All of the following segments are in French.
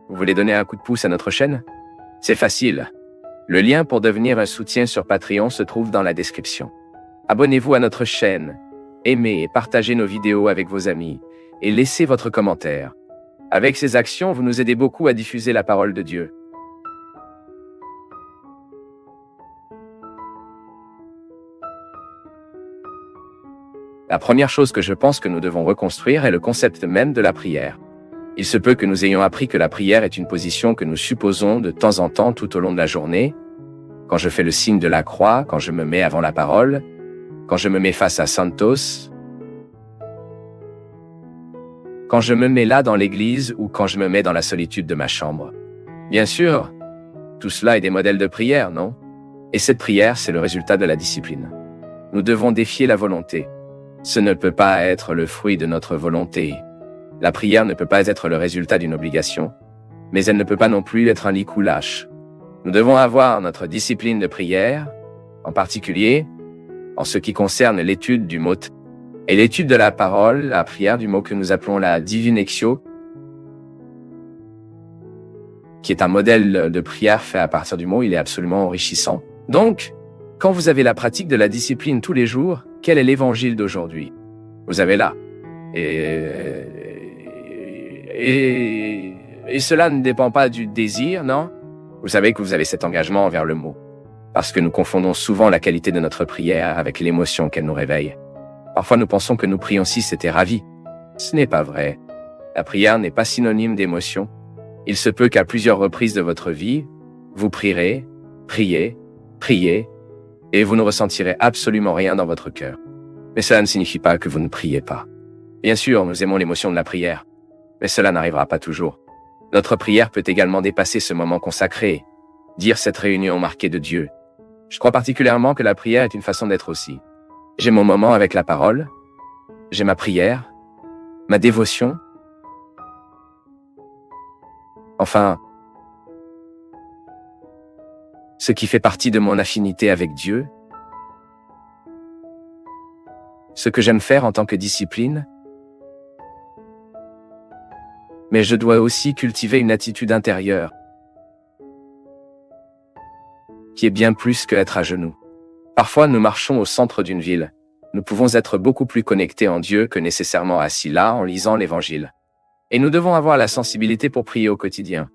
Vous voulez donner un coup de pouce à notre chaîne? C'est facile. Le lien pour devenir un soutien sur Patreon se trouve dans la description. Abonnez-vous à notre chaîne, aimez et partagez nos vidéos avec vos amis, et laissez votre commentaire. Avec ces actions, vous nous aidez beaucoup à diffuser la parole de Dieu. La première chose que je pense que nous devons reconstruire est le concept même de la prière. Il se peut que nous ayons appris que la prière est une position que nous supposons de temps en temps tout au long de la journée, quand je fais le signe de la croix, quand je me mets avant la parole, quand je me mets face à Santos, quand je me mets là dans l'église ou quand je me mets dans la solitude de ma chambre. Bien sûr, tout cela est des modèles de prière, non? Et cette prière, c'est le résultat de la discipline. Nous devons défier la volonté. Ce ne peut pas être le fruit de notre volonté. La prière ne peut pas être le résultat d'une obligation, mais elle ne peut pas non plus être un licou lâche. Nous devons avoir notre discipline de prière, en particulier en ce qui concerne l'étude du mot et l'étude de la parole, la prière du mot que nous appelons la divinexio, qui est un modèle de prière fait à partir du mot, il est absolument enrichissant. Donc, quand vous avez la pratique de la discipline tous les jours, quel est l'évangile d'aujourd'hui? Vous avez là. Et cela ne dépend pas du désir, non? Vous savez que vous avez cet engagement envers le mot. Parce que nous confondons souvent la qualité de notre prière avec l'émotion qu'elle nous réveille. Parfois nous pensons que nous prions si c'était ravi. Ce n'est pas vrai. La prière n'est pas synonyme d'émotion. Il se peut qu'à plusieurs reprises de votre vie, vous prierez, priez, et vous ne ressentirez absolument rien dans votre cœur. Mais cela ne signifie pas que vous ne priez pas. Bien sûr, nous aimons l'émotion de la prière, mais cela n'arrivera pas toujours. Notre prière peut également dépasser ce moment consacré, dire cette réunion marquée de Dieu. Je crois particulièrement que la prière est une façon d'être aussi. J'ai mon moment avec la parole, j'ai ma prière, ma dévotion. Enfin, ce qui fait partie de mon affinité avec Dieu, ce que j'aime faire en tant que discipline, mais je dois aussi cultiver une attitude intérieure qui est bien plus que être à genoux. Parfois, nous marchons au centre d'une ville. Nous pouvons être beaucoup plus connectés en Dieu que nécessairement assis là en lisant l'Évangile. Et nous devons avoir la sensibilité pour prier au quotidien.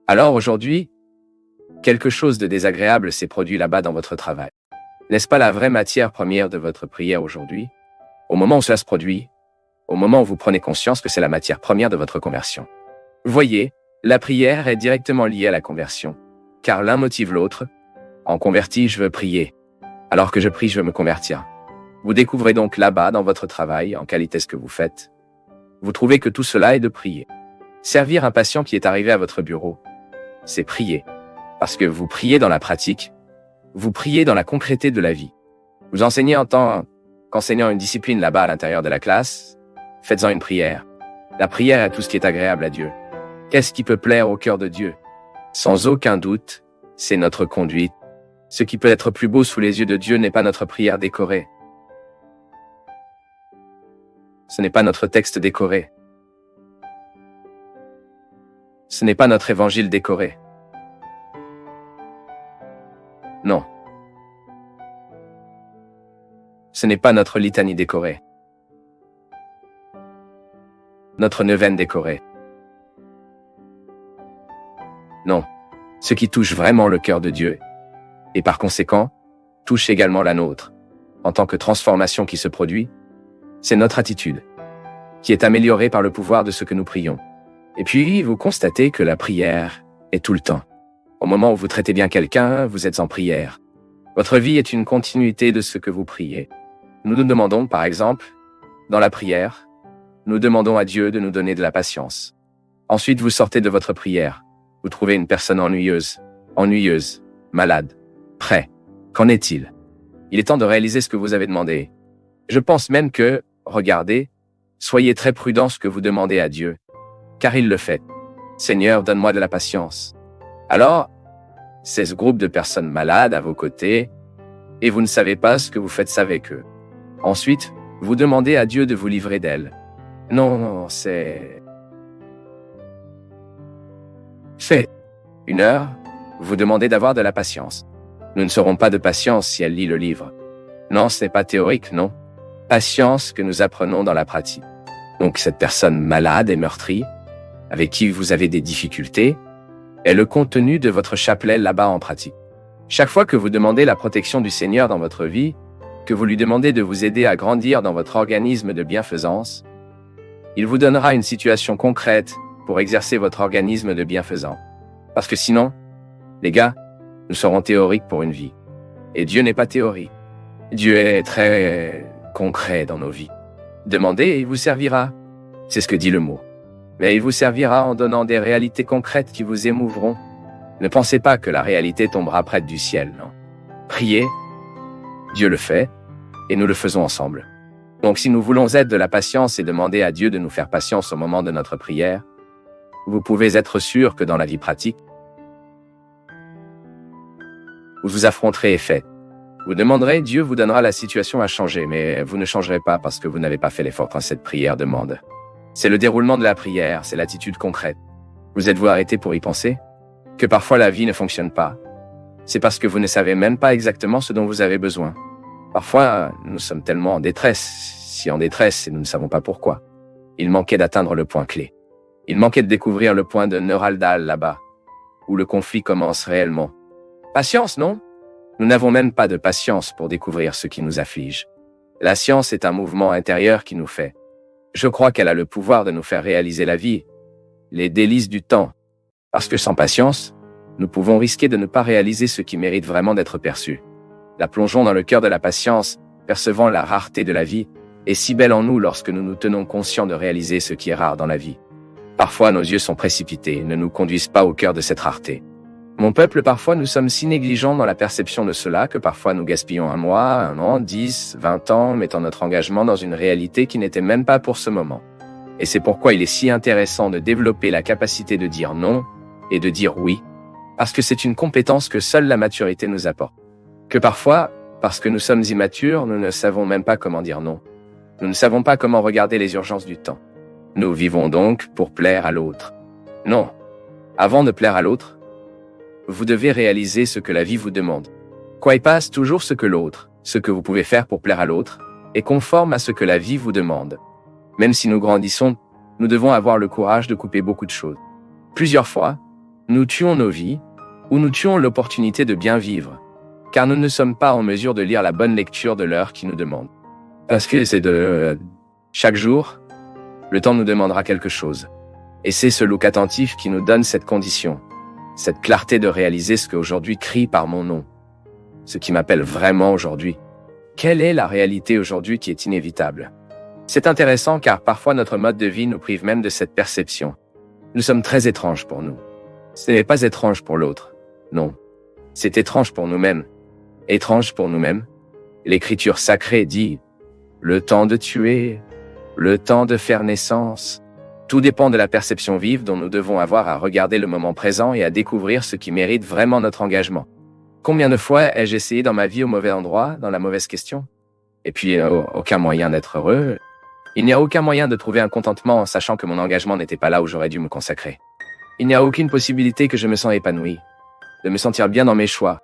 Alors aujourd'hui, quelque chose de désagréable s'est produit là-bas dans votre travail. N'est-ce pas la vraie matière première de votre prière aujourd'hui? Au moment où cela se produit, au moment où vous prenez conscience que c'est la matière première de votre conversion. Voyez, la prière est directement liée à la conversion, car l'un motive l'autre. En converti, je veux prier. Alors que je prie, je veux me convertir. Vous découvrez donc là-bas, dans votre travail, en qualité ce que vous faites. Vous trouvez que tout cela est de prier. Servir un patient qui est arrivé à votre bureau, c'est prier. Parce que vous priez dans la pratique, vous priez dans la concrété de la vie. Vous enseignez en tant qu'enseignant une discipline là-bas à l'intérieur de la classe, faites-en une prière. La prière est tout ce qui est agréable à Dieu. Qu'est-ce qui peut plaire au cœur de Dieu? Sans aucun doute, c'est notre conduite. Ce qui peut être plus beau sous les yeux de Dieu n'est pas notre prière décorée. Ce n'est pas notre texte décoré. Ce n'est pas notre évangile décoré. Non. Ce n'est pas notre litanie décorée. Notre neuvaine décorée. Non. Ce qui touche vraiment le cœur de Dieu, et par conséquent, touche également la nôtre, en tant que transformation qui se produit, c'est notre attitude, qui est améliorée par le pouvoir de ce que nous prions. Et puis, vous constatez que la prière est tout le temps. Au moment où vous traitez bien quelqu'un, vous êtes en prière. Votre vie est une continuité de ce que vous priez. Nous nous demandons, par exemple, dans la prière, nous demandons à Dieu de nous donner de la patience. Ensuite, vous sortez de votre prière. Vous trouvez une personne ennuyeuse, malade, prêt. Qu'en est-il? Il est temps de réaliser ce que vous avez demandé. Je pense même que, regardez, soyez très prudents ce que vous demandez à Dieu, car il le fait. Seigneur, donne-moi de la patience. Alors, c'est ce groupe de personnes malades à vos côtés, et vous ne savez pas ce que vous faites avec eux. Ensuite, vous demandez à Dieu de vous livrer d'elles. Non, c'est... Fait 1 heure, vous demandez d'avoir de la patience. Nous ne serons pas de patience si elle lit le livre. Non, ce n'est pas théorique, non. Patience que nous apprenons dans la pratique. Donc cette personne malade et meurtrie, avec qui vous avez des difficultés, est le contenu de votre chapelet là-bas en pratique. Chaque fois que vous demandez la protection du Seigneur dans votre vie, que vous lui demandez de vous aider à grandir dans votre organisme de bienfaisance, il vous donnera une situation concrète pour exercer votre organisme de bienfaisant. Parce que sinon, les gars, nous serons théoriques pour une vie. Et Dieu n'est pas théorique. Dieu est très concret dans nos vies. Demandez et il vous servira. C'est ce que dit le mot. Mais il vous servira en donnant des réalités concrètes qui vous émouvront. Ne pensez pas que la réalité tombera près du ciel, non. Priez, Dieu le fait, et nous le faisons ensemble. Donc si nous voulons être de la patience et demander à Dieu de nous faire patience au moment de notre prière, vous pouvez être sûr que dans la vie pratique, vous vous affronterez et faites. Vous demanderez, Dieu vous donnera la situation à changer, mais vous ne changerez pas parce que vous n'avez pas fait l'effort quand cette prière demande. C'est le déroulement de la prière, c'est l'attitude concrète. Vous êtes-vous arrêté pour y penser? Que parfois la vie ne fonctionne pas. C'est parce que vous ne savez même pas exactement ce dont vous avez besoin. Parfois, nous sommes tellement en détresse, si en détresse, et nous ne savons pas pourquoi. Il manquait d'atteindre le point clé. Il manquait de découvrir le point de Neuraldal là-bas, où le conflit commence réellement. Patience, non? Nous n'avons même pas de patience pour découvrir ce qui nous afflige. La science est un mouvement intérieur qui nous fait. Je crois qu'elle a le pouvoir de nous faire réaliser la vie, les délices du temps. Parce que sans patience, nous pouvons risquer de ne pas réaliser ce qui mérite vraiment d'être perçu. La plongeons dans le cœur de la patience, percevant la rareté de la vie, est si belle en nous lorsque nous nous tenons conscients de réaliser ce qui est rare dans la vie. Parfois, nos yeux sont précipités et ne nous conduisent pas au cœur de cette rareté. Mon peuple, parfois, nous sommes si négligents dans la perception de cela que parfois nous gaspillons 1 mois, 1 an, 10, 20 ans, mettant notre engagement dans une réalité qui n'était même pas pour ce moment. Et c'est pourquoi il est si intéressant de développer la capacité de dire non et de dire oui, parce que c'est une compétence que seule la maturité nous apporte. Que parfois, parce que nous sommes immatures, nous ne savons même pas comment dire non. Nous ne savons pas comment regarder les urgences du temps. Nous vivons donc pour plaire à l'autre. Non. Avant de plaire à l'autre, vous devez réaliser ce que la vie vous demande. Quoi y passe toujours ce que l'autre, ce que vous pouvez faire pour plaire à l'autre, est conforme à ce que la vie vous demande. Même si nous grandissons, nous devons avoir le courage de couper beaucoup de choses. Plusieurs fois, nous tuons nos vies, ou nous tuons l'opportunité de bien vivre, car nous ne sommes pas en mesure de lire la bonne lecture de l'heure qui nous demande. Parce que c'est chaque jour, le temps nous demandera quelque chose. Et c'est ce look attentif qui nous donne cette condition, cette clarté de réaliser ce qu'aujourd'hui crie par mon nom, ce qui m'appelle vraiment aujourd'hui. Quelle est la réalité aujourd'hui qui est inévitable? C'est intéressant car parfois notre mode de vie nous prive même de cette perception. Nous sommes très étranges pour nous. Ce n'est pas étrange pour l'autre, non. C'est étrange pour nous-mêmes. Étrange pour nous-mêmes. L'Écriture sacrée dit « le temps de tuer, le temps de faire naissance ». Tout dépend de la perception vive dont nous devons avoir à regarder le moment présent et à découvrir ce qui mérite vraiment notre engagement. Combien de fois ai-je essayé dans ma vie au mauvais endroit, dans la mauvaise question? Et puis, aucun moyen d'être heureux. Il n'y a aucun moyen de trouver un contentement en sachant que mon engagement n'était pas là où j'aurais dû me consacrer. Il n'y a aucune possibilité que je me sens épanoui, de me sentir bien dans mes choix.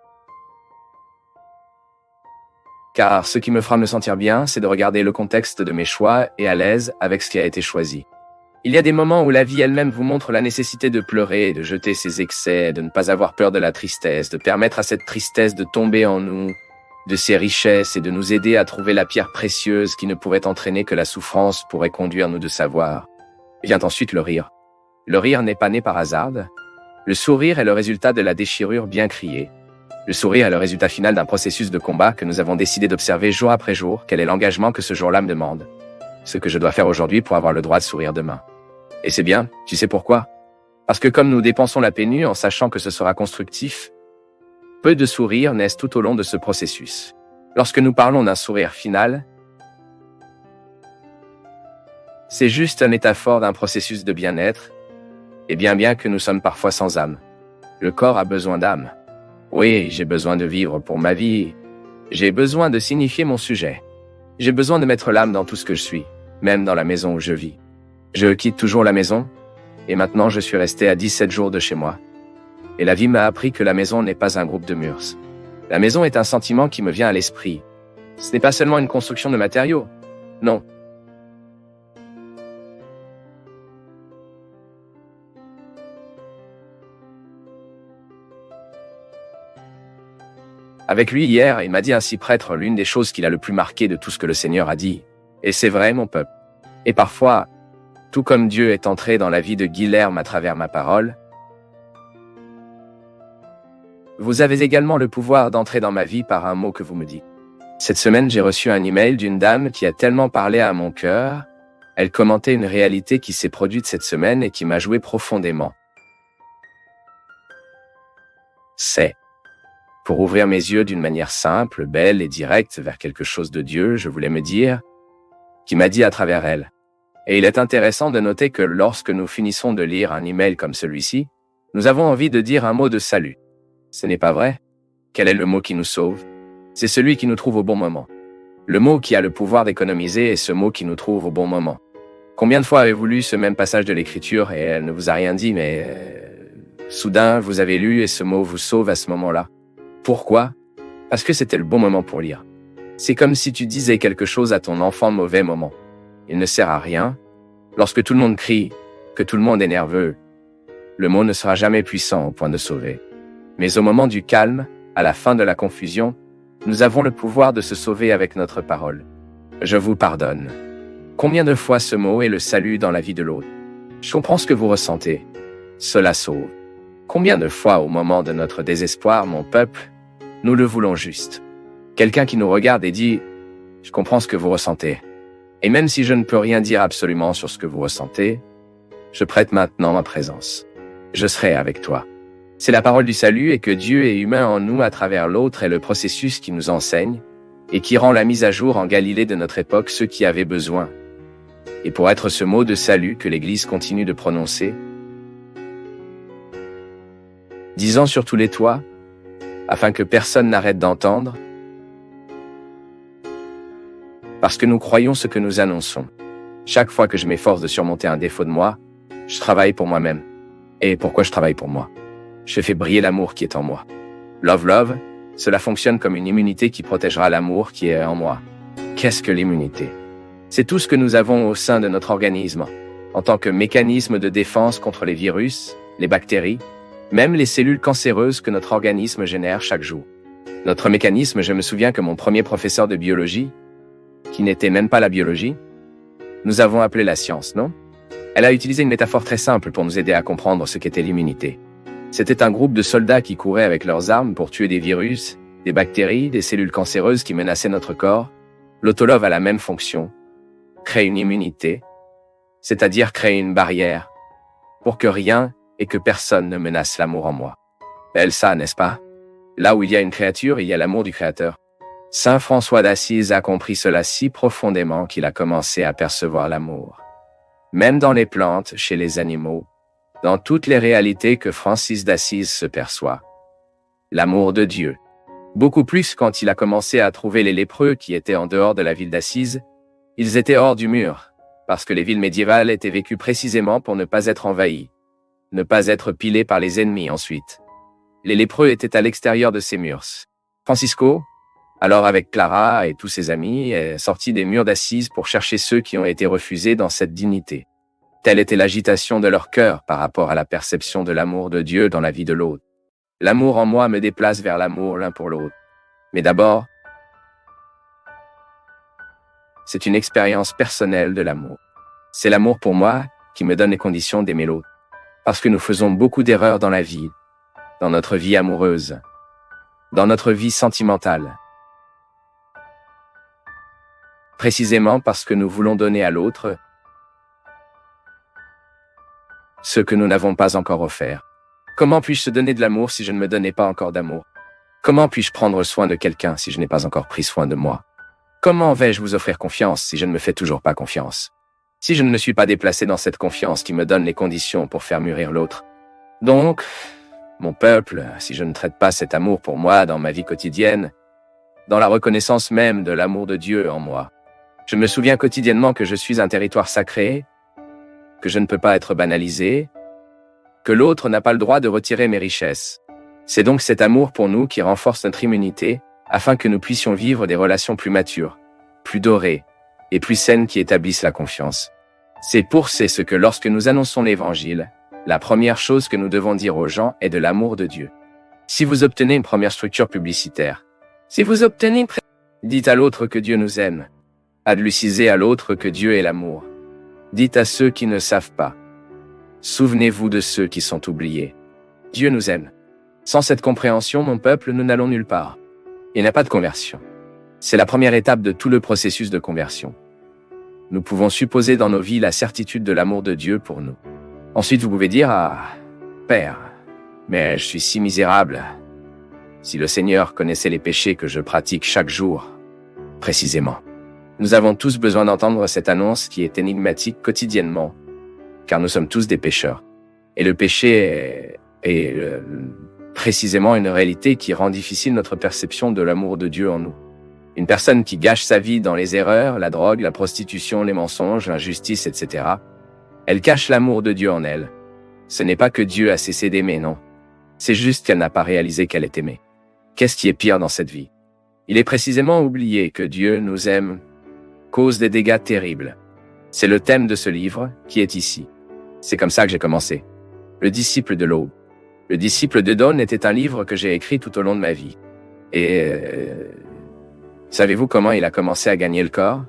Car ce qui me fera me sentir bien, c'est de regarder le contexte de mes choix et à l'aise avec ce qui a été choisi. Il y a des moments où la vie elle-même vous montre la nécessité de pleurer, de jeter ses excès, de ne pas avoir peur de la tristesse, de permettre à cette tristesse de tomber en nous, de ses richesses et de nous aider à trouver la pierre précieuse qui ne pourrait entraîner que la souffrance pourrait conduire nous de savoir. Vient ensuite le rire. Le rire n'est pas né par hasard. Le sourire est le résultat de la déchirure bien criée. Le sourire est le résultat final d'un processus de combat que nous avons décidé d'observer jour après jour. Quel est l'engagement que ce jour-là me demande? Ce que je dois faire aujourd'hui pour avoir le droit de sourire demain. Et c'est bien, tu sais pourquoi? Parce que comme nous dépensons la pénue en sachant que ce sera constructif, peu de sourires naissent tout au long de ce processus. Lorsque nous parlons d'un sourire final, c'est juste une métaphore d'un processus de bien-être, et bien que nous sommes parfois sans âme. Le corps a besoin d'âme. Oui, j'ai besoin de vivre pour ma vie. J'ai besoin de signifier mon sujet. J'ai besoin de mettre l'âme dans tout ce que je suis, même dans la maison où je vis. Je quitte toujours la maison, et maintenant je suis resté à 17 jours de chez moi. Et la vie m'a appris que la maison n'est pas un groupe de murs. La maison est un sentiment qui me vient à l'esprit. Ce n'est pas seulement une construction de matériaux. Non. Avec lui hier, il m'a dit ainsi prêtre l'une des choses qu'il a le plus marqué de tout ce que le Seigneur a dit. Et c'est vrai, mon peuple. Et parfois, tout comme Dieu est entré dans la vie de Guilherme à travers ma parole, vous avez également le pouvoir d'entrer dans ma vie par un mot que vous me dites. Cette semaine, j'ai reçu un email d'une dame qui a tellement parlé à mon cœur. Elle commentait une réalité qui s'est produite cette semaine et qui m'a joué profondément. C'est pour ouvrir mes yeux d'une manière simple, belle et directe vers quelque chose de Dieu, je voulais me dire, qui m'a dit à travers elle. Et il est intéressant de noter que lorsque nous finissons de lire un email comme celui-ci, nous avons envie de dire un mot de salut. Ce n'est pas vrai? Quel est le mot qui nous sauve? C'est celui qui nous trouve au bon moment. Le mot qui a le pouvoir d'économiser est ce mot qui nous trouve au bon moment. Combien de fois avez-vous lu ce même passage de l'Écriture et elle ne vous a rien dit, mais soudain vous avez lu et ce mot vous sauve à ce moment-là? Pourquoi? Parce que c'était le bon moment pour lire. C'est comme si tu disais quelque chose à ton enfant mauvais moment. Il ne sert à rien. Lorsque tout le monde crie, que tout le monde est nerveux, le mot ne sera jamais puissant au point de sauver. Mais au moment du calme, à la fin de la confusion, nous avons le pouvoir de se sauver avec notre parole. Je vous pardonne. Combien de fois ce mot est le salut dans la vie de l'autre? Je comprends ce que vous ressentez. Cela sauve. Combien de fois au moment de notre désespoir, mon peuple, nous le voulons juste. Quelqu'un qui nous regarde et dit « Je comprends ce que vous ressentez. Et même si je ne peux rien dire absolument sur ce que vous ressentez, je prête maintenant ma présence. Je serai avec toi. » C'est la parole du salut et que Dieu est humain en nous à travers l'autre est le processus qui nous enseigne et qui rend la mise à jour en Galilée de notre époque ceux qui avaient besoin. Et pour être ce mot de salut que l'Église continue de prononcer, disant sur tous les toits, afin que personne n'arrête d'entendre, parce que nous croyons ce que nous annonçons. Chaque fois que je m'efforce de surmonter un défaut de moi, je travaille pour moi-même. Et pourquoi je travaille pour moi? Je fais briller l'amour qui est en moi. Love, cela fonctionne comme une immunité qui protégera l'amour qui est en moi. Qu'est-ce que l'immunité? C'est tout ce que nous avons au sein de notre organisme, en tant que mécanisme de défense contre les virus, les bactéries, même les cellules cancéreuses que notre organisme génère chaque jour. Notre mécanisme, je me souviens que mon premier professeur de biologie, qui n'était même pas la biologie, nous avons appelé la science, non? Elle a utilisé une métaphore très simple pour nous aider à comprendre ce qu'était l'immunité. C'était un groupe de soldats qui couraient avec leurs armes pour tuer des virus, des bactéries, des cellules cancéreuses qui menaçaient notre corps. L'autolove a la même fonction, créer une immunité, c'est-à-dire créer une barrière, pour que rien et que personne ne menace l'amour en moi. Belle ça, n'est-ce pas? Là où il y a une créature, il y a l'amour du Créateur. Saint François d'Assise a compris cela si profondément qu'il a commencé à percevoir l'amour. Même dans les plantes, chez les animaux, dans toutes les réalités que Francis d'Assise se perçoit. L'amour de Dieu. Beaucoup plus quand il a commencé à trouver les lépreux qui étaient en dehors de la ville d'Assise. Ils étaient hors du mur, parce que les villes médiévales étaient vécues précisément pour ne pas être envahies, ne pas être pilées par les ennemis ensuite. Les lépreux étaient à l'extérieur de ces murs. Francisco, alors avec Clara et tous ses amis, est sorti des murs d'Assise pour chercher ceux qui ont été refusés dans cette dignité. Telle était l'agitation de leur cœur par rapport à la perception de l'amour de Dieu dans la vie de l'autre. L'amour en moi me déplace vers l'amour l'un pour l'autre. Mais d'abord, c'est une expérience personnelle de l'amour. C'est l'amour pour moi qui me donne les conditions d'aimer l'autre. Parce que nous faisons beaucoup d'erreurs dans la vie, dans notre vie amoureuse, dans notre vie sentimentale. Précisément parce que nous voulons donner à l'autre ce que nous n'avons pas encore offert. Comment puis-je se donner de l'amour si je ne me donnais pas encore d'amour? Comment puis-je prendre soin de quelqu'un si je n'ai pas encore pris soin de moi? Comment vais-je vous offrir confiance si je ne me fais toujours pas confiance? Si je ne me suis pas déplacé dans cette confiance qui me donne les conditions pour faire mûrir l'autre. Donc, mon peuple, si je ne traite pas cet amour pour moi dans ma vie quotidienne, dans la reconnaissance même de l'amour de Dieu en moi, je me souviens quotidiennement que je suis un territoire sacré, que je ne peux pas être banalisé, que l'autre n'a pas le droit de retirer mes richesses. C'est donc cet amour pour nous qui renforce notre immunité, afin que nous puissions vivre des relations plus matures, plus dorées et plus saines qui établissent la confiance. C'est ce que lorsque nous annonçons l'Évangile, la première chose que nous devons dire aux gens est de l'amour de Dieu. Si vous obtenez une première structure publicitaire, dites à l'autre que Dieu nous aime. Adlucisez à l'autre que Dieu est l'amour. Dites à ceux qui ne savent pas. Souvenez-vous de ceux qui sont oubliés. Dieu nous aime. Sans cette compréhension, mon peuple, nous n'allons nulle part. Il n'y a pas de conversion. C'est la première étape de tout le processus de conversion. Nous pouvons supposer dans nos vies la certitude de l'amour de Dieu pour nous. Ensuite, vous pouvez dire « Ah, Père, mais je suis si misérable. Si le Seigneur connaissait les péchés que je pratique chaque jour, précisément. » Nous avons tous besoin d'entendre cette annonce qui est énigmatique quotidiennement, car nous sommes tous des pécheurs. Et le péché est précisément une réalité qui rend difficile notre perception de l'amour de Dieu en nous. Une personne qui gâche sa vie dans les erreurs, la drogue, la prostitution, les mensonges, l'injustice, etc., elle cache l'amour de Dieu en elle. Ce n'est pas que Dieu a cessé d'aimer, non. C'est juste qu'elle n'a pas réalisé qu'elle est aimée. Qu'est-ce qui est pire dans cette vie? Il est précisément oublié que Dieu nous aime, cause des dégâts terribles. C'est le thème de ce livre qui est ici. C'est comme ça que j'ai commencé. Le disciple de l'aube. Le disciple de Dawn était un livre que j'ai écrit tout au long de ma vie. Et savez-vous comment il a commencé à gagner le corps?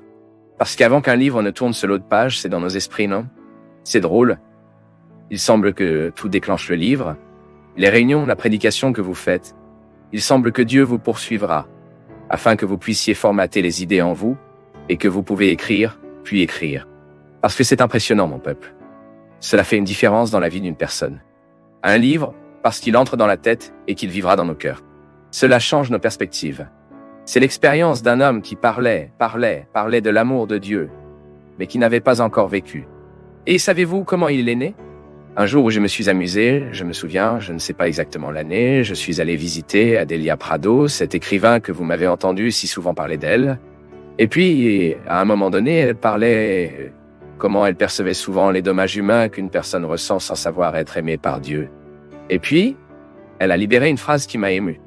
Parce qu'avant qu'un livre ne tourne sur l'autre page, c'est dans nos esprits, non? C'est drôle. Il semble que tout déclenche le livre. Les réunions, la prédication que vous faites. Il semble que Dieu vous poursuivra, afin que vous puissiez formater les idées en vous, et que vous pouvez écrire, puis écrire. Parce que c'est impressionnant, mon peuple. Cela fait une différence dans la vie d'une personne. Un livre, parce qu'il entre dans la tête et qu'il vivra dans nos cœurs. Cela change nos perspectives. C'est l'expérience d'un homme qui parlait de l'amour de Dieu, mais qui n'avait pas encore vécu. Et savez-vous comment il est né? Un jour où je me suis amusé, je me souviens, je ne sais pas exactement l'année, je suis allé visiter Adélia Prado, cet écrivain que vous m'avez entendu si souvent parler d'elle. Et puis, à un moment donné, elle parlait comment elle percevait souvent les dommages humains qu'une personne ressent sans savoir être aimée par Dieu. Et puis, elle a libéré une phrase qui m'a ému.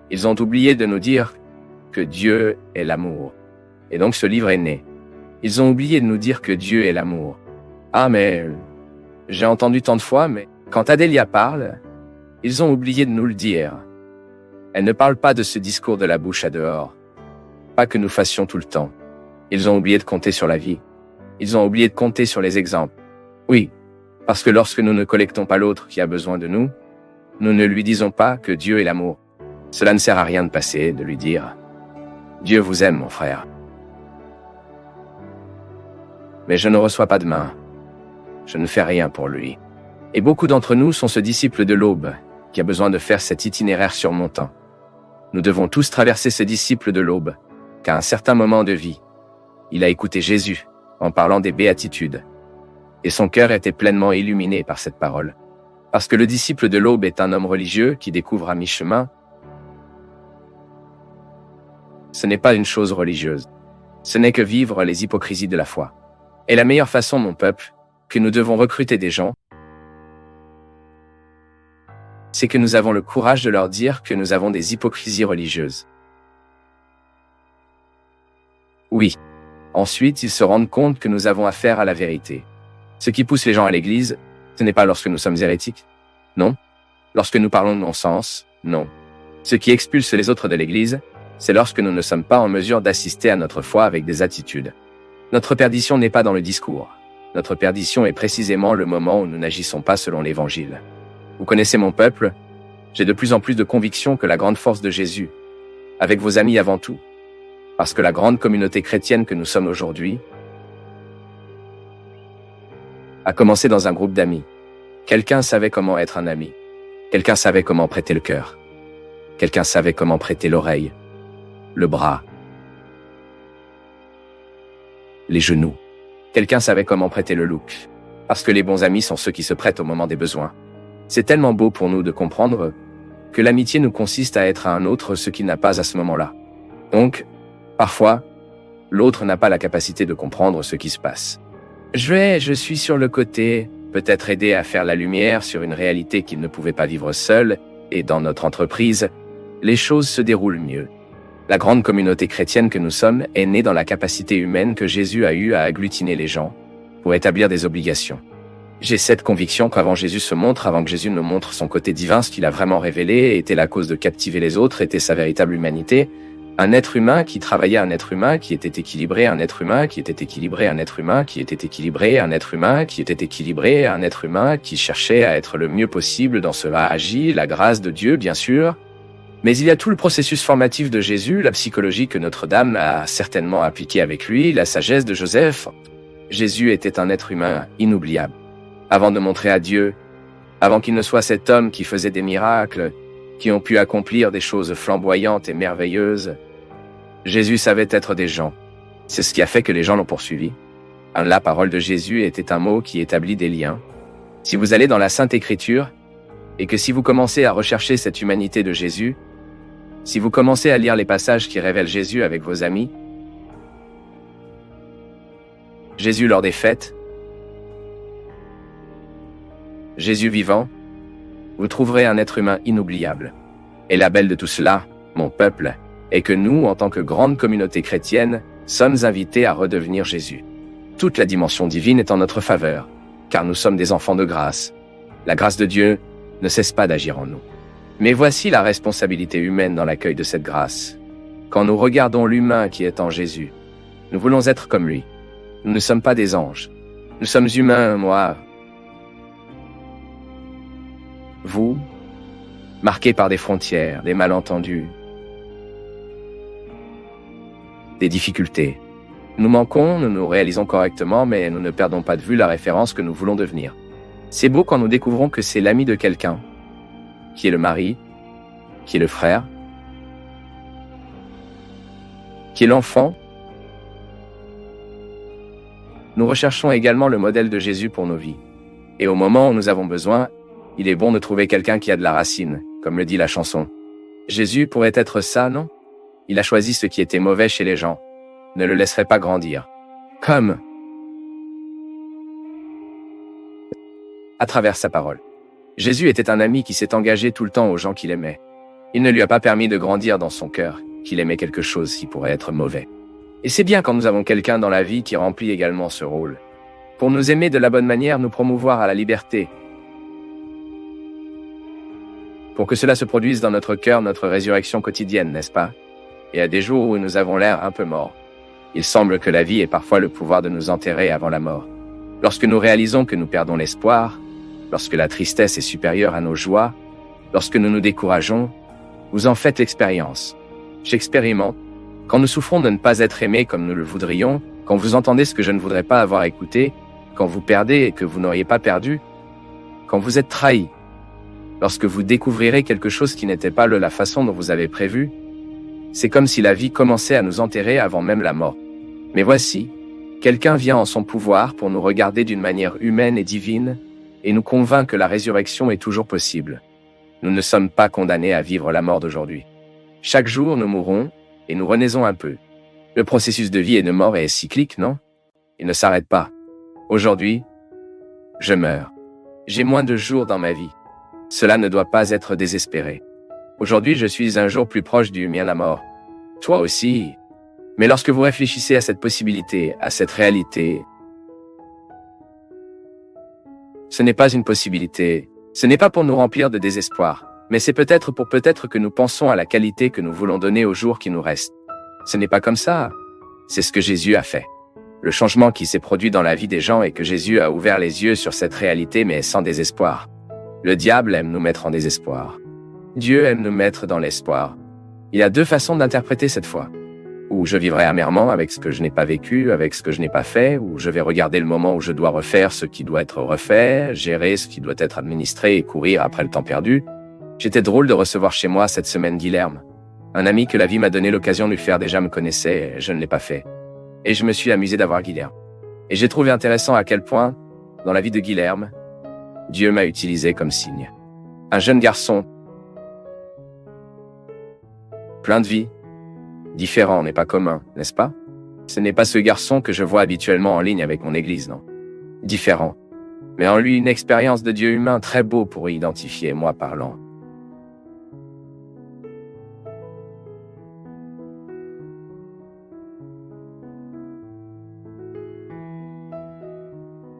Ils ont oublié de nous dire que Dieu est l'amour. Et donc ce livre est né. Ils ont oublié de nous dire que Dieu est l'amour. Ah mais, j'ai entendu tant de fois, mais quand Adélia parle, ils ont oublié de nous le dire. Elle ne parle pas de ce discours de la bouche à dehors. Pas que nous fassions tout le temps. Ils ont oublié de compter sur la vie. Ils ont oublié de compter sur les exemples. Oui, parce que lorsque nous ne collectons pas l'autre qui a besoin de nous, nous ne lui disons pas que Dieu est l'amour. Cela ne sert à rien de passer, de lui dire « Dieu vous aime, mon frère. » Mais je ne reçois pas de main. Je ne fais rien pour lui. Et beaucoup d'entre nous sont ce disciple de l'aube qui a besoin de faire cet itinéraire surmontant. Nous devons tous traverser ce disciple de l'aube, qu'à un certain moment de vie, il a écouté Jésus en parlant des béatitudes. Et son cœur était pleinement illuminé par cette parole. Parce que le disciple de l'aube est un homme religieux qui découvre à mi-chemin. Ce n'est pas une chose religieuse. Ce n'est que vivre les hypocrisies de la foi. Et la meilleure façon, mon peuple, que nous devons recruter des gens, c'est que nous avons le courage de leur dire que nous avons des hypocrisies religieuses. Oui. Ensuite, ils se rendent compte que nous avons affaire à la vérité. Ce qui pousse les gens à l'église, ce n'est pas lorsque nous sommes hérétiques. Non. Lorsque nous parlons de non-sens, non. Ce qui expulse les autres de l'église, c'est lorsque nous ne sommes pas en mesure d'assister à notre foi avec des attitudes. Notre perdition n'est pas dans le discours. Notre perdition est précisément le moment où nous n'agissons pas selon l'évangile. Vous connaissez mon peuple? J'ai de plus en plus de conviction que la grande force de Jésus, avec vos amis avant tout, parce que la grande communauté chrétienne que nous sommes aujourd'hui, a commencé dans un groupe d'amis. Quelqu'un savait comment être un ami. Quelqu'un savait comment prêter le cœur. Quelqu'un savait comment prêter l'oreille, le bras, les genoux. Quelqu'un savait comment prêter le look. Parce que les bons amis sont ceux qui se prêtent au moment des besoins. C'est tellement beau pour nous de comprendre que l'amitié nous consiste à être à un autre ce qu'il n'a pas à ce moment-là. Donc, parfois, l'autre n'a pas la capacité de comprendre ce qui se passe. Je suis sur le côté, peut-être aider à faire la lumière sur une réalité qu'il ne pouvait pas vivre seul, et dans notre entreprise, les choses se déroulent mieux. La grande communauté chrétienne que nous sommes est née dans la capacité humaine que Jésus a eue à agglutiner les gens pour établir des obligations. J'ai cette conviction qu'avant Jésus se montre, avant que Jésus ne montre son côté divin, ce qu'il a vraiment révélé, était la cause de captiver les autres, était sa véritable humanité, un être humain qui travaillait un être humain, qui était équilibré, un être humain, qui était équilibré, un être humain, qui était équilibré, un être humain, qui était équilibré, un être humain, qui cherchait à être le mieux possible dans cela agit, la grâce de Dieu, bien sûr. Mais il y a tout le processus formatif de Jésus, la psychologie que Notre-Dame a certainement appliquée avec lui, la sagesse de Joseph. Jésus était un être humain inoubliable. Avant de montrer à Dieu, avant qu'il ne soit cet homme qui faisait des miracles, qui ont pu accomplir des choses flamboyantes et merveilleuses, Jésus savait être des gens. C'est ce qui a fait que les gens l'ont poursuivi. La parole de Jésus était un mot qui établit des liens. Si vous allez dans la Sainte Écriture, et que si vous commencez à rechercher cette humanité de Jésus, si vous commencez à lire les passages qui révèlent Jésus avec vos amis, Jésus lors des fêtes, Jésus vivant, vous trouverez un être humain inoubliable. Et la belle de tout cela, mon peuple, est que nous, en tant que grande communauté chrétienne, sommes invités à redevenir Jésus. Toute la dimension divine est en notre faveur, car nous sommes des enfants de grâce. La grâce de Dieu ne cesse pas d'agir en nous. Mais voici la responsabilité humaine dans l'accueil de cette grâce. Quand nous regardons l'humain qui est en Jésus, nous voulons être comme lui. Nous ne sommes pas des anges. Nous sommes humains, moi, vous, marqués par des frontières, des malentendus, des difficultés. Nous manquons, nous nous réalisons correctement, mais nous ne perdons pas de vue la référence que nous voulons devenir. C'est beau quand nous découvrons que c'est l'ami de quelqu'un, qui est le mari, qui est le frère, qui est l'enfant. Nous recherchons également le modèle de Jésus pour nos vies. Et au moment où nous avons besoin, il est bon de trouver quelqu'un qui a de la racine, comme le dit la chanson. Jésus pourrait être ça, non? Il a choisi ce qui était mauvais chez les gens, ne le laisserait pas grandir. Comme à travers sa parole. Jésus était un ami qui s'est engagé tout le temps aux gens qu'il aimait. Il ne lui a pas permis de grandir dans son cœur, qu'il aimait quelque chose qui pourrait être mauvais. Et c'est bien quand nous avons quelqu'un dans la vie qui remplit également ce rôle. Pour nous aimer de la bonne manière, nous promouvoir à la liberté. Pour que cela se produise dans notre cœur, notre résurrection quotidienne, n'est-ce pas? Et à des jours où nous avons l'air un peu morts. Il semble que la vie ait parfois le pouvoir de nous enterrer avant la mort. Lorsque nous réalisons que nous perdons l'espoir, lorsque la tristesse est supérieure à nos joies, lorsque nous nous décourageons, vous en faites l'expérience. J'expérimente. Quand nous souffrons de ne pas être aimés comme nous le voudrions, quand vous entendez ce que je ne voudrais pas avoir écouté, quand vous perdez et que vous n'auriez pas perdu, quand vous êtes trahi, lorsque vous découvrirez quelque chose qui n'était pas de la façon dont vous avez prévu, c'est comme si la vie commençait à nous enterrer avant même la mort. Mais voici, quelqu'un vient en son pouvoir pour nous regarder d'une manière humaine et divine, et nous convainc que la résurrection est toujours possible. Nous ne sommes pas condamnés à vivre la mort d'aujourd'hui. Chaque jour, nous mourrons, et nous renaissons un peu. Le processus de vie et de mort est cyclique, non? Il ne s'arrête pas. Aujourd'hui, je meurs. J'ai moins de jours dans ma vie. Cela ne doit pas être désespéré. Aujourd'hui, je suis un jour plus proche du mien, la mort. Toi aussi. Mais lorsque vous réfléchissez à cette possibilité, à cette réalité, ce n'est pas une possibilité. Ce n'est pas pour nous remplir de désespoir, mais c'est peut-être que nous pensons à la qualité que nous voulons donner aux jours qui nous restent. Ce n'est pas comme ça. C'est ce que Jésus a fait. Le changement qui s'est produit dans la vie des gens est que Jésus a ouvert les yeux sur cette réalité, mais sans désespoir. Le diable aime nous mettre en désespoir. Dieu aime nous mettre dans l'espoir. Il y a deux façons d'interpréter cette foi. Ou je vivrai amèrement avec ce que je n'ai pas vécu, avec ce que je n'ai pas fait, ou je vais regarder le moment où je dois refaire ce qui doit être refait, gérer ce qui doit être administré et courir après le temps perdu. J'étais drôle de recevoir chez moi cette semaine Guilherme. Un ami que la vie m'a donné l'occasion de lui faire déjà me connaissait, et je ne l'ai pas fait. Et je me suis amusé d'avoir Guilherme. Et j'ai trouvé intéressant à quel point, dans la vie de Guilherme, Dieu m'a utilisé comme signe. Un jeune garçon, plein de vie, différent n'est pas commun, n'est-ce pas? Ce n'est pas ce garçon que je vois habituellement en ligne avec mon église, non. Différent. mais en lui une expérience de Dieu humain très beau pour y identifier, moi parlant.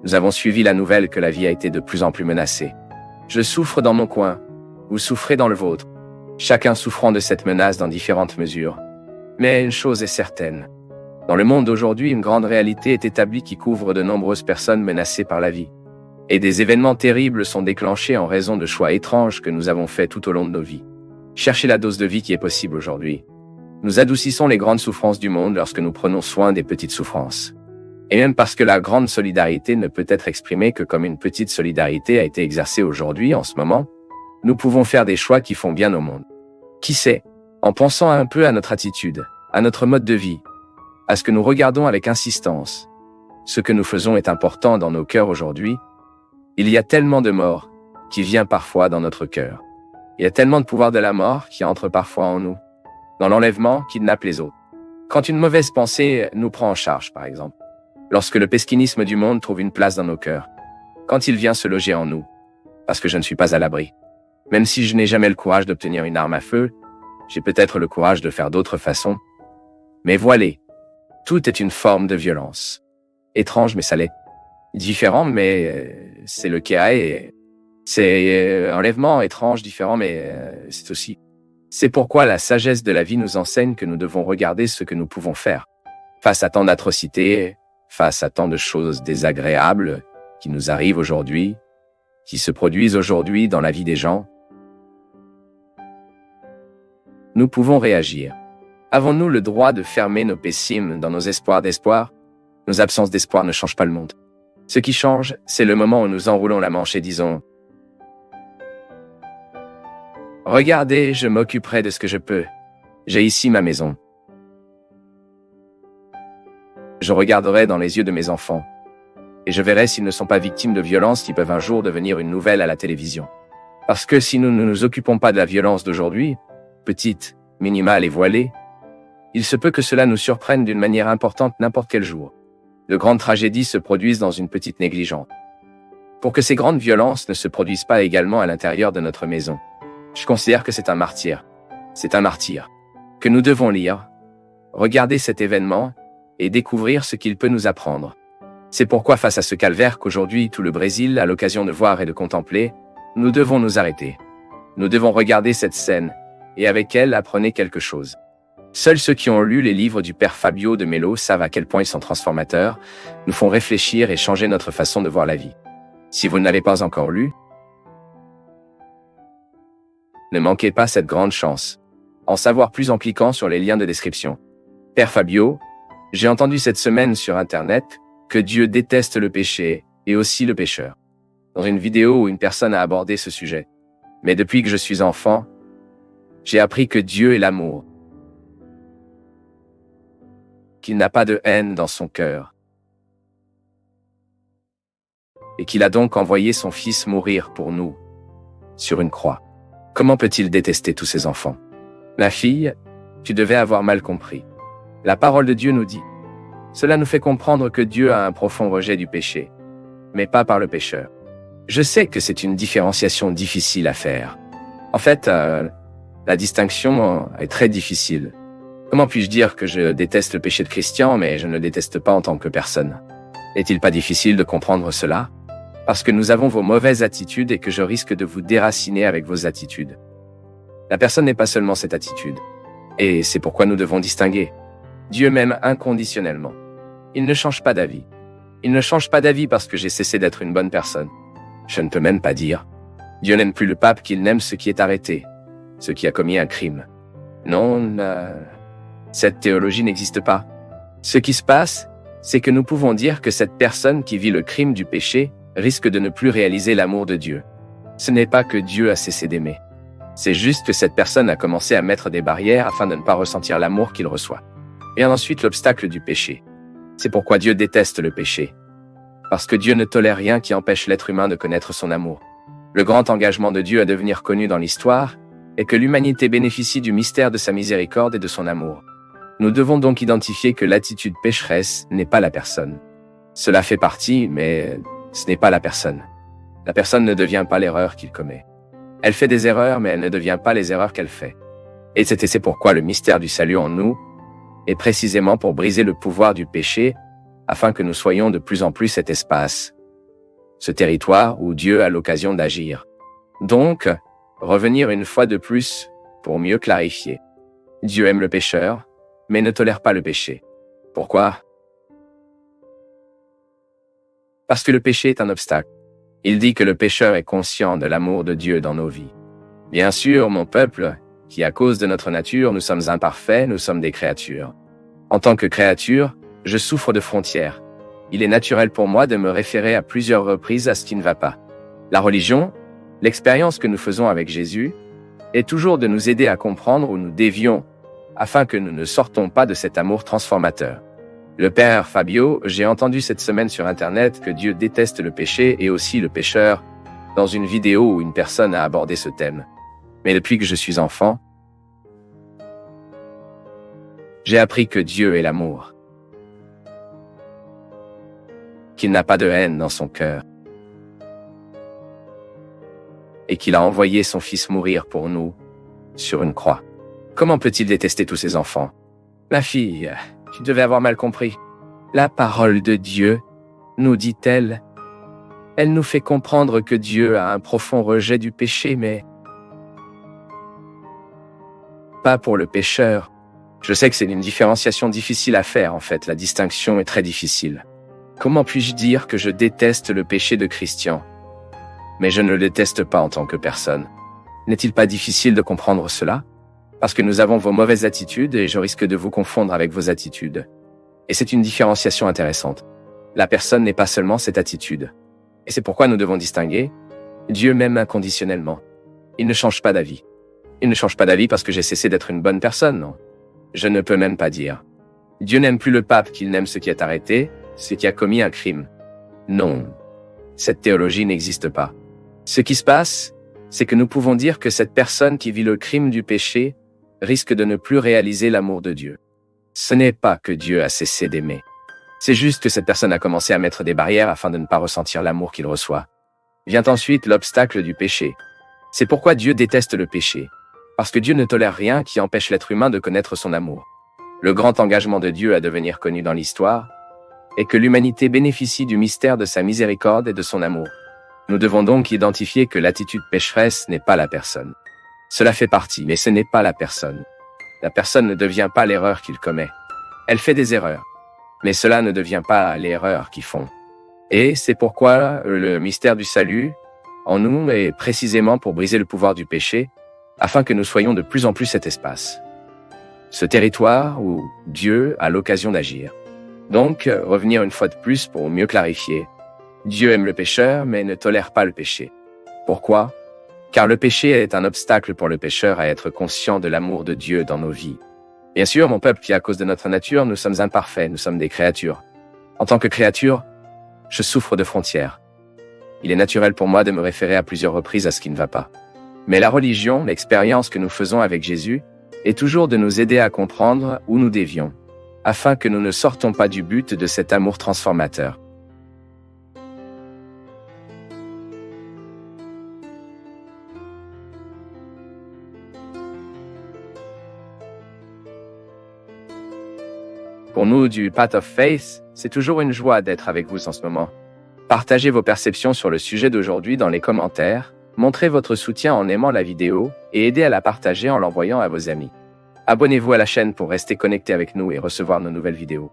Nous avons suivi la nouvelle que la vie a été de plus en plus menacée. Je souffre dans mon coin, vous souffrez dans le vôtre, chacun souffrant de cette menace dans différentes mesures. Mais une chose est certaine. Dans le monde d'aujourd'hui, une grande réalité est établie qui couvre de nombreuses personnes menacées par la vie. Et des événements terribles sont déclenchés en raison de choix étranges que nous avons faits tout au long de nos vies. Cherchez la dose de vie qui est possible aujourd'hui. Nous adoucissons les grandes souffrances du monde lorsque nous prenons soin des petites souffrances. Et même parce que la grande solidarité ne peut être exprimée que comme une petite solidarité a été exercée aujourd'hui, en ce moment, nous pouvons faire des choix qui font bien au monde. Qui sait, en pensant un peu à notre attitude, à notre mode de vie, à ce que nous regardons avec insistance, ce que nous faisons est important dans nos cœurs aujourd'hui. Il y a tellement de mort qui vient parfois dans notre cœur. Il y a tellement de pouvoir de la mort qui entre parfois en nous, dans l'enlèvement qui kidnappe les autres. Quand une mauvaise pensée nous prend en charge, par exemple, lorsque le pesquinisme du monde trouve une place dans nos cœurs, quand il vient se loger en nous, parce que je ne suis pas à l'abri. Même si je n'ai jamais le courage d'obtenir une arme à feu, j'ai peut-être le courage de faire d'autres façons. Mais voilé, tout est une forme de violence. Étrange, mais ça l'est. Différent, mais c'est le cas et c'est enlèvement, étrange, différent, mais c'est aussi. C'est pourquoi la sagesse de la vie nous enseigne que nous devons regarder ce que nous pouvons faire. Face à tant d'atrocités, face à tant de choses désagréables qui nous arrivent aujourd'hui, qui se produisent aujourd'hui dans la vie des gens, nous pouvons réagir. Avons-nous le droit de fermer nos pessimes dans nos espoirs d'espoir? Nos absences d'espoir ne changent pas le monde. Ce qui change, c'est le moment où nous enroulons la manche et disons « Regardez, je m'occuperai de ce que je peux. J'ai ici ma maison. Je regarderai dans les yeux de mes enfants, et je verrai s'ils ne sont pas victimes de violences qui peuvent un jour devenir une nouvelle à la télévision. Parce que si nous ne nous occupons pas de la violence d'aujourd'hui, petite, minimale et voilée, il se peut que cela nous surprenne d'une manière importante n'importe quel jour. De grandes tragédies se produisent dans une petite négligence. Pour que ces grandes violences ne se produisent pas également à l'intérieur de notre maison, je considère que c'est un martyr. C'est un martyr que nous devons lire, regarder cet événement et découvrir ce qu'il peut nous apprendre. C'est pourquoi face à ce calvaire qu'aujourd'hui tout le Brésil a l'occasion de voir et de contempler, nous devons nous arrêter. Nous devons regarder cette scène et avec elle apprenez quelque chose. Seuls ceux qui ont lu les livres du père Fabio de Melo savent à quel point ils sont transformateurs, nous font réfléchir et changer notre façon de voir la vie. Si vous ne l'avez pas encore lu, ne manquez pas cette grande chance. En savoir plus en cliquant sur les liens de description. Père Fabio, j'ai entendu cette semaine sur Internet que Dieu déteste le péché et aussi le pécheur. Dans une vidéo où une personne a abordé ce sujet. Mais depuis que je suis enfant, j'ai appris que Dieu est l'amour. Qu'il n'a pas de haine dans son cœur. Et qu'il a donc envoyé son Fils mourir pour nous, sur une croix. Comment peut-il détester tous ses enfants? Ma fille, tu devais avoir mal compris. La parole de Dieu nous dit. Cela nous fait comprendre que Dieu a un profond rejet du péché, mais pas par le pécheur. Je sais que c'est une différenciation difficile à faire. En fait, la distinction est très difficile. Comment puis-je dire que je déteste le péché de Christian, mais je ne le déteste pas en tant que personne? N'est-il pas difficile de comprendre cela? Parce que nous avons vos mauvaises attitudes et que je risque de vous déraciner avec vos attitudes. La personne n'est pas seulement cette attitude. Et c'est pourquoi nous devons distinguer. Dieu m'aime inconditionnellement. Il ne change pas d'avis. Il ne change pas d'avis parce que j'ai cessé d'être une bonne personne. Je ne peux même pas dire. Dieu n'aime plus le pape qu'il n'aime ce qui est arrêté, ce qui a commis un crime. Non, cette théologie n'existe pas. Ce qui se passe, c'est que nous pouvons dire que cette personne qui vit le crime du péché risque de ne plus réaliser l'amour de Dieu. Ce n'est pas que Dieu a cessé d'aimer. C'est juste que cette personne a commencé à mettre des barrières afin de ne pas ressentir l'amour qu'il reçoit. Et ensuite l'obstacle du péché. C'est pourquoi Dieu déteste le péché. Parce que Dieu ne tolère rien qui empêche l'être humain de connaître son amour. Le grand engagement de Dieu à devenir connu dans l'histoire est que l'humanité bénéficie du mystère de sa miséricorde et de son amour. Nous devons donc identifier que l'attitude pécheresse n'est pas la personne. Cela fait partie, mais Ce n'est pas la personne. La personne ne devient pas l'erreur qu'il commet. Elle fait des erreurs, mais elle ne devient pas les erreurs qu'elle fait. Et c'est pourquoi le mystère du salut en nous est précisément pour briser le pouvoir du péché, afin que nous soyons de plus en plus cet espace, ce territoire où Dieu a l'occasion d'agir. Donc, revenir une fois de plus pour mieux clarifier. Dieu aime le pécheur, mais ne tolère pas le péché. Pourquoi? Parce que le péché est un obstacle. Il dit que le pécheur est conscient de l'amour de Dieu dans nos vies. Bien sûr, mon peuple, qui à cause de notre nature, nous sommes imparfaits, nous sommes des créatures. En tant que créature, je souffre de frontières. Il est naturel pour moi de me référer à plusieurs reprises à ce qui ne va pas. La religion, l'expérience que nous faisons avec Jésus, est toujours de nous aider à comprendre où nous dévions, afin que nous ne sortons pas de cet amour transformateur. Le père Fabio, j'ai entendu cette semaine sur Internet que Dieu déteste le péché et aussi le pécheur, dans une vidéo où une personne a abordé ce thème. Mais depuis que je suis enfant, j'ai appris que Dieu est l'amour, qu'il n'a pas de haine dans son cœur, et qu'il a envoyé son Fils mourir pour nous sur une croix. Comment peut-il détester tous ses enfants? Ma fille, tu devais avoir mal compris. La parole de Dieu, nous dit-elle, elle nous fait comprendre que Dieu a un profond rejet du péché, mais pas pour le pécheur. Je sais que c'est une différenciation difficile à faire, en fait, la distinction est très difficile. Comment puis-je dire que je déteste le péché de Christian, mais je ne le déteste pas en tant que personne? N'est-il pas difficile de comprendre cela? Parce que nous avons vos mauvaises attitudes et je risque de vous confondre avec vos attitudes. Et c'est une différenciation intéressante. La personne n'est pas seulement cette attitude. Et c'est pourquoi nous devons distinguer. Dieu m'aime inconditionnellement. Il ne change pas d'avis. Il ne change pas d'avis parce que j'ai cessé d'être une bonne personne, non. Je ne peux même pas dire. Dieu n'aime plus le pape qu'il n'aime ce qui est arrêté, ce qui a commis un crime. Non. Cette théologie n'existe pas. Ce qui se passe, c'est que nous pouvons dire que cette personne qui vit le crime du péché risque de ne plus réaliser l'amour de Dieu. Ce n'est pas que Dieu a cessé d'aimer. C'est juste que cette personne a commencé à mettre des barrières afin de ne pas ressentir l'amour qu'il reçoit. Vient ensuite l'obstacle du péché. C'est pourquoi Dieu déteste le péché. Parce que Dieu ne tolère rien qui empêche l'être humain de connaître son amour. Le grand engagement de Dieu à devenir connu dans l'histoire est que l'humanité bénéficie du mystère de sa miséricorde et de son amour. Nous devons donc identifier que l'attitude pécheresse n'est pas la personne. Cela fait partie, mais ce n'est pas la personne. La personne ne devient pas l'erreur qu'il commet. Elle fait des erreurs, mais cela ne devient pas l'erreur qu'ils font. Et c'est pourquoi le mystère du salut en nous est précisément pour briser le pouvoir du péché, afin que nous soyons de plus en plus cet espace. Ce territoire où Dieu a l'occasion d'agir. Donc, revenir une fois de plus pour mieux clarifier. Dieu aime le pécheur, mais ne tolère pas le péché. Pourquoi? Car le péché est un obstacle pour le pécheur à être conscient de l'amour de Dieu dans nos vies. Bien sûr, mon peuple, qui à cause de notre nature, nous sommes imparfaits, nous sommes des créatures. En tant que créature, je souffre de frontières. Il est naturel pour moi de me référer à plusieurs reprises à ce qui ne va pas. Mais la religion, l'expérience que nous faisons avec Jésus, est toujours de nous aider à comprendre où nous dévions, afin que nous ne sortons pas du but de cet amour transformateur. Pour nous du Path of Faith, c'est toujours une joie d'être avec vous en ce moment. Partagez vos perceptions sur le sujet d'aujourd'hui dans les commentaires, montrez votre soutien en aimant la vidéo et aidez à la partager en l'envoyant à vos amis. Abonnez-vous à la chaîne pour rester connecté avec nous et recevoir nos nouvelles vidéos.